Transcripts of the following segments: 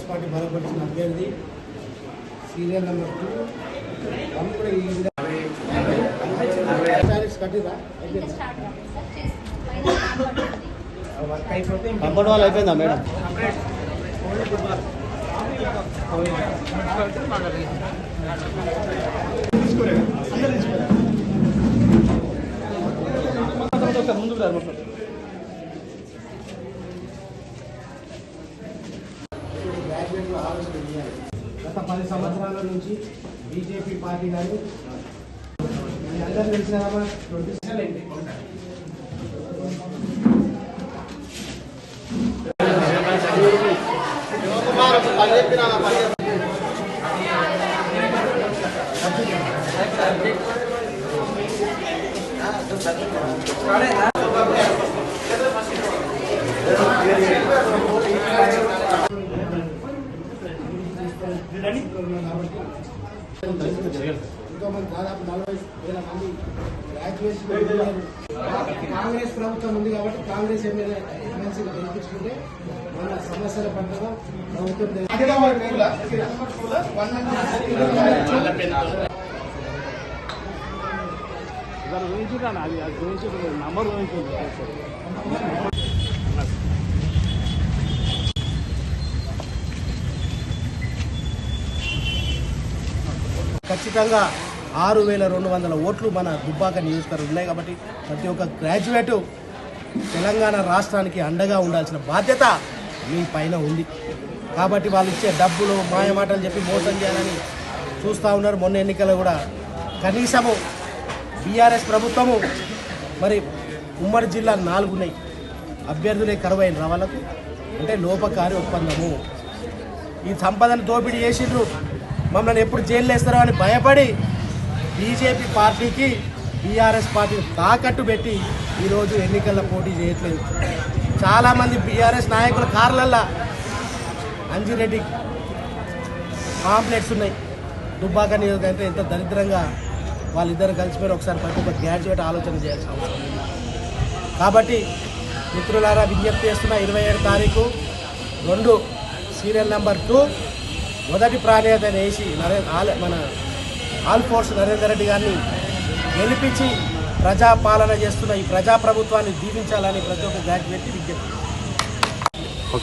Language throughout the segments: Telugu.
పార్టీ బలపరిచిన అభ్యర్థి సీరియల్ నెంబర్ 2 కట్టిరా కంపౌండ్ వాళ్ళు అయిపోయిందా మేడం? ముందుకు గత 10 సంవత్సరాల నుంచి బీజేపీ పార్టీ కానీ అందరూ తెలిసిన దాదాపు 40,000 మంది గ్రాడ్యుయేషన్ కాంగ్రెస్ ప్రభుత్వం ఉంది కాబట్టి కాంగ్రెస్ ఎమ్మెల్సీగా గెలిపించుకుంటే మన సమస్యల పట్ల ప్రభుత్వం ఖచ్చితంగా 6,200 ఓట్లు మన దుబ్బాక నియోజకవర్గం ఉన్నాయి కాబట్టి ప్రతి ఒక్క గ్రాడ్యుయేటు తెలంగాణ రాష్ట్రానికి అండగా ఉండాల్సిన బాధ్యత మీ పైన ఉంది. కాబట్టి వాళ్ళు ఇచ్చే డబ్బులు మాయమాటలు చెప్పి మోసం చేయాలని చూస్తూ ఉన్నారు. మొన్న ఎన్నికలు కూడా కనీసము బీఆర్ఎస్ ప్రభుత్వము మరి ఉమ్మడి జిల్లా 4 ఉన్నాయి, అభ్యర్థులే కరువైన వాళ్ళకు అంటే లోపకారి ఒప్పందము. ఈ సంపదను దోపిడీ చేసిండ్రు, మమ్మల్ని ఎప్పుడు జైలు వేస్తారో అని భయపడి బీజేపీ పార్టీకి బీఆర్ఎస్ పార్టీని తాకట్టు పెట్టి ఈరోజు ఎన్నికల్లో పోటీ చేయట్లేదు. చాలామంది బీఆర్ఎస్ నాయకుల కార్లల్లో అంజిరెడ్డి కాంప్లెక్స్ ఉన్నాయి. దుబ్బాక నియోజకవర్గం అంటే ఎంత దరిద్రంగా వాళ్ళిద్దరు కలిసిపోయి ఒకసారి ప్రతి ఒక్క గ్రాడ్యుయేట్ ఆలోచన చేయాల్సిన అవసరం ఉంది. కాబట్టి మిత్రులారా విజ్ఞప్తి చేస్తున్న 27 తారీఖు 2 సీరియల్ నెంబర్ 2 మొదటి ప్రాధాన్యత వేసి మన ఆల్ ఫోర్స్ నరేందర్ రెడ్డి గారిని గెలిపించి ప్రజాపాలన చేస్తున్న ఈ ప్రజాప్రభుత్వాన్ని దీవించాలని ప్రతి ఒక్క గ్రాడ్యుయేట్ విజ్ఞప్తి.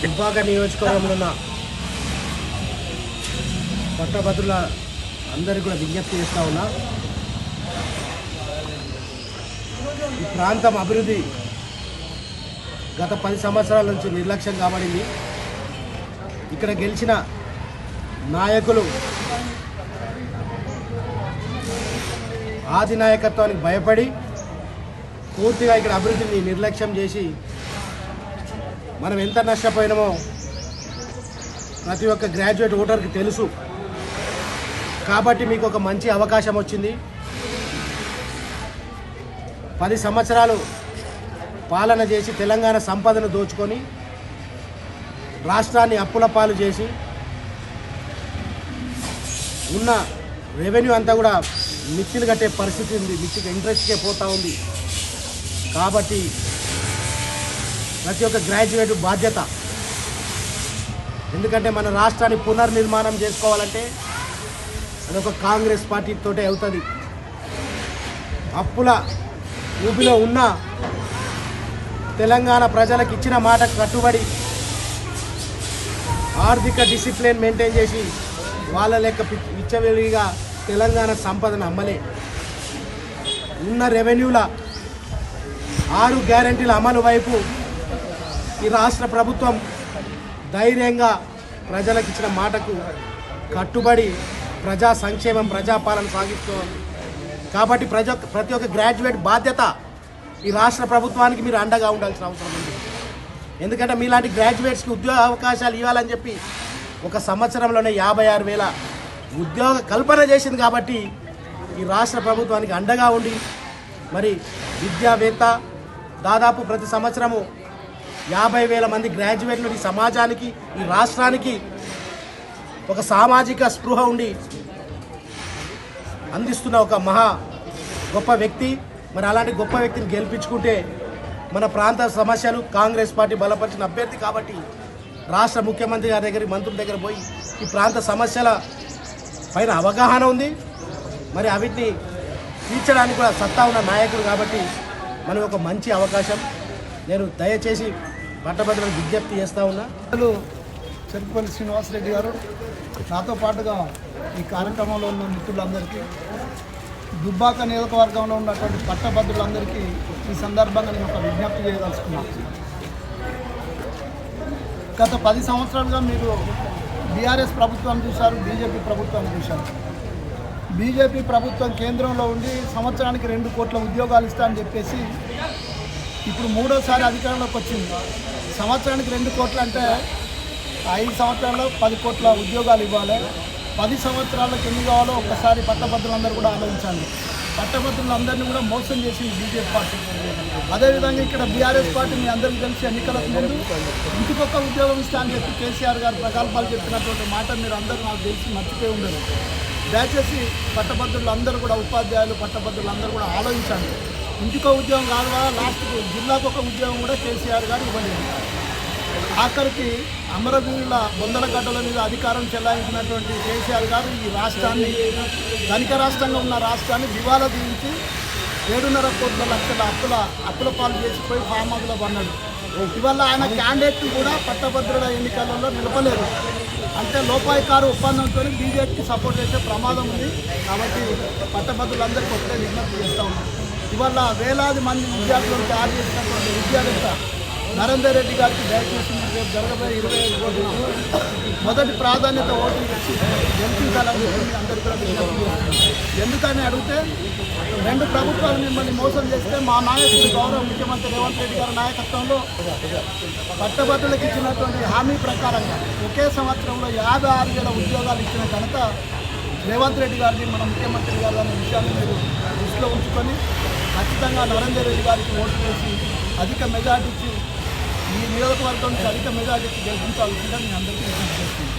దుబ్బాక నియోజకవర్గంలో ఉన్న పట్టభద్రుల అందరికీ కూడా విజ్ఞప్తి చేస్తూ ఉన్నా, ఈ ప్రాంతం అభివృద్ధి గత 10 సంవత్సరాల నుంచి నిర్లక్ష్యం కాబడింది. ఇక్కడ గెలిచిన నాయకులు ఆది నాయకత్వానికి భయపడి పూర్తిగా ఇక్కడ అభివృద్ధిని నిర్లక్ష్యం చేసి మనం ఎంత నష్టపోయినామో ప్రతి ఒక్క గ్రాడ్యుయేట్ ఓటర్కి తెలుసు. కాబట్టి మీకు ఒక మంచి అవకాశం వచ్చింది. 10 సంవత్సరాలు పాలన చేసి తెలంగాణ సంపదను దోచుకొని రాష్ట్రాన్ని అప్పుల పాలు చేసి ఉన్న రెవెన్యూ అంతా కూడా మిర్చిలు కట్టే పరిస్థితి ఉంది, మిర్చికి ఇంట్రెస్ట్కే పోతూ ఉంది. కాబట్టి ప్రతి ఒక్క గ్రాడ్యుయేట్ బాధ్యత. ఎందుకంటే మన రాష్ట్రాన్ని పునర్నిర్మాణం చేసుకోవాలంటే అదొక కాంగ్రెస్ పార్టీతోటే అవుతుంది. అప్పుల ఊపిలో ఉన్న తెలంగాణ ప్రజలకు ఇచ్చిన మాటకు కట్టుబడి ఆర్థిక డిసిప్లిన్ మెయింటైన్ చేసి వాళ్ళ లెక్క విచ్చలవిడిగా తెలంగాణ సంపదను అమ్మలే. ఉన్న రెవెన్యూల 6 గ్యారెంటీల అమలు వైపు ఈ రాష్ట్ర ప్రభుత్వం ధైర్యంగా ప్రజలకు ఇచ్చిన మాటకు కట్టుబడి ప్రజా సంక్షేమం ప్రజాపాలన సాగిస్తోంది. కాబట్టి ప్రతి ఒక్క గ్రాడ్యుయేట్ బాధ్యత ఈ రాష్ట్ర ప్రభుత్వానికి మీరు అండగా ఉండాల్సిన అవసరం ఉంది. ఎందుకంటే మీలాంటి గ్రాడ్యుయేట్స్కి ఉద్యోగ అవకాశాలు ఇవ్వాలని చెప్పి 1 సంవత్సరంలోనే 56,000 ఉద్యోగ కల్పన చేసింది. కాబట్టి ఈ రాష్ట్ర ప్రభుత్వానికి అండగా ఉండి మరి విద్యావేత్త దాదాపు ప్రతి సంవత్సరము 50,000 మంది గ్రాడ్యుయేట్లు ఈ సమాజానికి ఈ రాష్ట్రానికి ఒక సామాజిక స్పృహ ఉండి అందిస్తున్న ఒక మహా గొప్ప వ్యక్తి. మరి అలాంటి గొప్ప వ్యక్తిని గెలిపించుకుంటే మన ప్రాంత సమస్యలు కాంగ్రెస్ పార్టీ బలపరిచిన అభ్యర్థి కాబట్టి రాష్ట్ర ముఖ్యమంత్రి గారి దగ్గర మంత్రుల దగ్గర పోయి ఈ ప్రాంత సమస్యల పైన అవగాహన ఉంది. మరి అవిటిని తీర్చడానికి కూడా సత్తా ఉన్న నాయకుడు కాబట్టి మనం ఒక మంచి అవకాశం. నేను దయచేసి పట్టభద్రులకు విజ్ఞప్తి చేస్తూ ఉన్నా. చెరుకుపల్లి శ్రీనివాసరెడ్డి గారు నాతో పాటుగా ఈ కార్యక్రమంలో ఉన్న మిత్రులందరికీ, దుబ్బాక నియోజకవర్గంలో ఉన్నటువంటి పట్టభద్రులందరికీ ఈ సందర్భంగా నేను ఒక విజ్ఞప్తి చేయదలుచుకున్నాను. గత 10 సంవత్సరాలుగా మీరు బీఆర్ఎస్ ప్రభుత్వం చూశారు, బీజేపీ ప్రభుత్వం చూశారు. బీజేపీ ప్రభుత్వం కేంద్రంలో ఉండి సంవత్సరానికి 2 కోట్ల ఉద్యోగాలు ఇస్తా అని చెప్పేసి ఇప్పుడు 3వసారి అధికారంలోకి వచ్చింది. సంవత్సరానికి 2 కోట్లు అంటే 5 సంవత్సరాల్లో 10 కోట్ల ఉద్యోగాలు ఇవ్వాలి. 10 సంవత్సరాలకు ఎన్ని కావాలో ఒక్కసారి పట్టభద్రులందరూ కూడా ఆలోచించండి. పట్టభద్రులందరినీ కూడా మోసం చేసింది బీజేపీ పార్టీ. అదేవిధంగా ఇక్కడ బీఆర్ఎస్ పార్టీ మీ అందరికీ తెలిసి ఎన్నికలకు ముందు ఇంటికొక ఉద్యోగం ఇస్తా అని చెప్పి కేసీఆర్ గారు ప్రకల్పాలు చెప్పినటువంటి మాట మీరు అందరూ నాకు తెలిసి మర్చిపోయి ఉండరు. దయచేసి పట్టభద్రులందరూ కూడా, ఉపాధ్యాయులు పట్టభద్రులందరూ కూడా ఆలోచించండి. ఇంటికో ఉద్యోగం కాదు, లాస్ట్కు జిల్లాకు ఒక ఉద్యోగం కూడా కేసీఆర్ గారు ఇవ్వలేదు. ఆఖరికి అమరవీరుల బొందల గడ్డల మీద అధికారం చెలాయించినటువంటి కేసీఆర్ గారు ఈ రాష్ట్రాన్ని, ధనిక రాష్ట్రంగా ఉన్న రాష్ట్రాన్ని దివాలా తీయించి 7.5 లక్షల అప్పుల పాలు చేసిపోయి ఫామ్ హౌస్లో పన్నాడు. ఇవాళ ఆయన క్యాండిడేట్ కూడా పట్టభద్రుల ఎన్నికలలో నిలపలేదు. అంటే లోపాయికారు ఒప్పందంతో బీజేపీకి సపోర్ట్ చేసే ప్రమాదం ఉంది. కాబట్టి పట్టభద్రులందరికీ ఒకటే విజ్ఞప్తి చేస్తూ ఉన్నాం. ఇవాళ వేలాది మంది విద్యార్థులను తయారు చేసినటువంటి విద్యావేత్త నరేందర్ రెడ్డి గారికి దయచేసి రేపు జరగబోయే 25 కోట్లు మొదటి ప్రాధాన్యత ఓటు ఇచ్చి గెలిపించాలని చెప్పి అందరికీ కూడా విజ్ఞప్తి చేస్తున్నాం. ఎందుకని అడిగితే 2 ప్రభుత్వాలు మిమ్మల్ని మోసం చేస్తే మా నాయకుడు గౌరవ ముఖ్యమంత్రి రేవంత్ రెడ్డి గారి నాయకత్వంలో పట్టభద్రులకు ఇచ్చినటువంటి హామీ ప్రకారంగా ఒకే సంవత్సరంలో 56,000 ఉద్యోగాలు ఇచ్చిన ఘనత రేవంత్ రెడ్డి గారిని, మన ముఖ్యమంత్రి గారు అనే విషయాన్ని మీరు దృష్టిలో ఉంచుకొని ఖచ్చితంగా నరేందర్ రెడ్డి గారికి ఓటు వేసి అధిక మెజార్టీ ఇచ్చి ఈ నియోజకవర్గం నుంచి అధిక మెజార్టీ గెలిపించాల్సిందిగా నేను అందరికీ విజ్ఞప్తి చేస్తున్నాను.